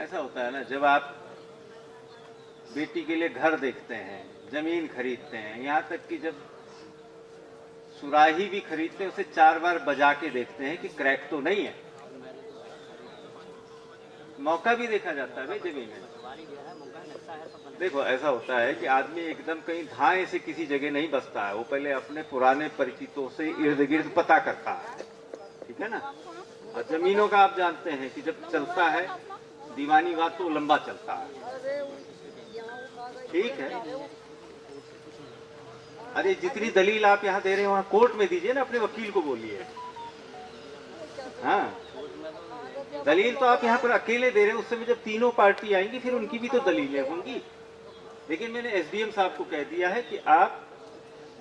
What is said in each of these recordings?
ऐसा होता है ना, जब आप बेटी के लिए घर देखते हैं, जमीन खरीदते हैं, यहाँ तक कि जब सुराही भी खरीदते हैं उसे 4 बार बजा के देखते हैं कि क्रैक तो नहीं है। मौका भी देखा जाता है भाई जमीन में। देखो ऐसा होता है कि आदमी एकदम कहीं धाए से किसी जगह नहीं बसता है, वो पहले अपने पुराने परिचितों से इर्द गिर्द पता करता है, ठीक है ना। और जमीनों का आप जानते हैं कि जब चलता है दीवानीवाद तो लंबा चलता है, ठीक है। अरे जितनी दलील आप यहाँ दे रहे हैं वहां कोर्ट में दीजिए ना, अपने वकील को बोलिए। हाँ, दलील तो आप यहाँ पर अकेले दे रहे हैं, उस समय जब तीनों पार्टी आएंगी फिर उनकी भी तो दलीलें होंगी। लेकिन मैंने एसडीएम साहब को कह दिया है कि आप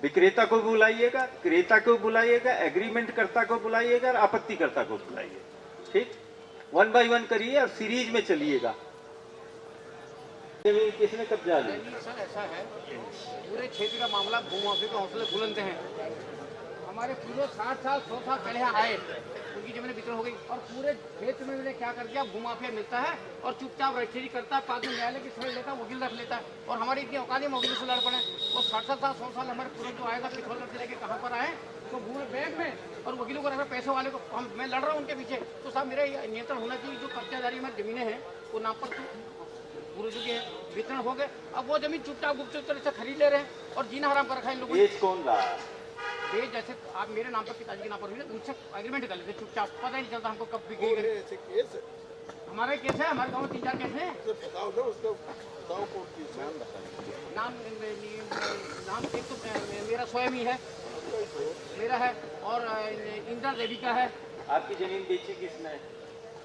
विक्रेता को बुलाइएगा, क्रेता को बुलाइएगा, एग्रीमेंट कर्ता को बुलाइएगा और आपत्तिकर्ता को बुलाइए, ठीक। 1 बाय 1 करिए और सीरीज में चलिएगा। जमीन किसने कब्जा लिया? सर ऐसा है, पूरे क्षेत्र का मामला भूमाफिया के हौसले बुलंद हैं। हमारे पूरे 60 साल 100 साल पहले यहाँ आए, उनकी जमीन वितरण हो गई और पूरे क्षेत्र में मैंने क्या कर दिया, भूमाफिया मिलता है और चुपचाप रजिस्ट्री करता है, कानून न्यायालय की समझ लेता है, वकील रख लेता है। और हमारी इतनी औकात है, वकील से लड़ पड़े। वो 60 साल 100 साल हमारे पूरे जो आएगा पिछोल से लेके कहाँ पर आए, तो भूमि बैंक में और वकीलों को रखा, पैसे वाले को मैं लड़ रहा हूँ उनके पीछे। तो साहब मेरा नियंत्रण होना चाहिए, जो कब्जादारी हमारी जमीनें हैं वो नाम पर पूरे जो वितरण हो गए। अब वो जमीन चुपचाप गुपचुप तरह से खरीद ले रहे हैं और जीना हराम कर रखा है इन लोगों ने। कौन रहा? बेच जैसे आप मेरे नाम पर, पिताजी के नाम पर हुई, उनसे एग्रीमेंट कर लेते चुपचाप, पता ही नहीं चलता हमको कब बिकी गई। हमारे केस है, हमारे गाँव में 3-4 केस हैं। नाम एक तो मेरा स्वयं ही है, मेरा है, और इंदिरा देवी का है। आपकी जमीन बेची किसने?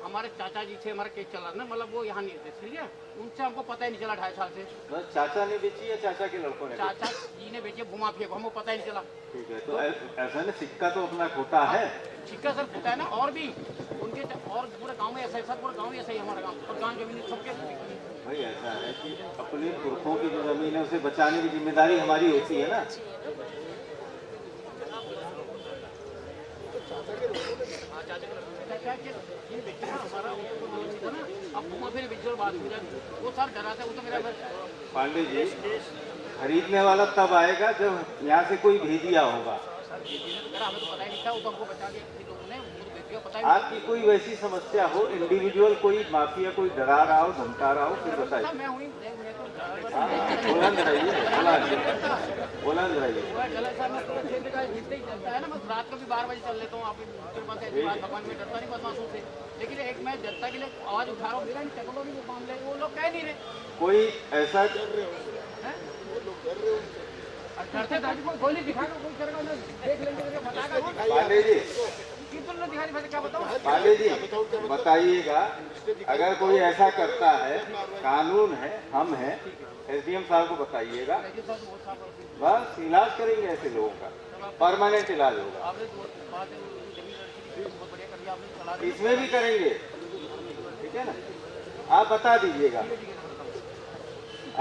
हमारे चाचा जी थे, हमारा केस चला ना, मतलब वो यहाँ नहीं थे, ठीक है। उनसे हमको पता ही नहीं चला 2.5 साल से। बस चाचा ने बेची या चाचा के लड़कों ने? चाचा जी ने बेची भूमाफिया को, हमको पता ही नहीं चला। ठीक है, तो ऐसा ना, सिक्का तो अपना खोटा है। सिक्का सर खोटा है ना, और भी उनके और पूरे गांव में ऐसा है सर, पूरे गांव में ऐसा ही हमारा गांव और गांव जमीन सबके। भाई ऐसा है कि अपने पुरखों की जो जमीन है उसे बचाने की जिम्मेदारी हमारी होती है ना। पांडे जी, खरीदने वाला तब आएगा जब यहाँ से कोई भेजिया होगा। हमें तो पता ही नहीं था, वो तो हमको बचा के लोगों ने आपकी कोई वैसी समस्या हो, इंडिविजुअल कोई माफिया कोई डरा रहा हो, धमका रहा हो, फिर बताइए। बुलंद रहिए, बुलंद रहिए। रात को भी 12 बजे चल लेता हूँ, आप भगवान में डरता नहीं बदमाशों से। लेकिन एक मैं जनता के लिए आवाज उठा रहा हूँ, मेरा टेक्नोलॉजी के मामले वो लोग कह नहीं रहे। कोई ऐसा करते गोली दिखाकर कोई करेगा, देख लेंगे। पांडे जी, क्या बताऊँ? पांडे जी बताइएगा, अगर कोई ऐसा करता है, कानून है, हम हैं, एसडीएम साहब को बताइएगा, बस इलाज करेंगे ऐसे लोगों का, परमानेंट इलाज होगा। इसमें भी करेंगे, ठीक है ना। आप बता दीजिएगा,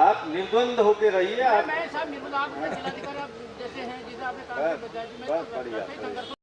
आप निर्द्वंद होके रहिए। आप मैं साहब निर्द्वंद, आप जिलाधिकारी जैसे हैं, जिसे आपने कहा बस बढ़िया।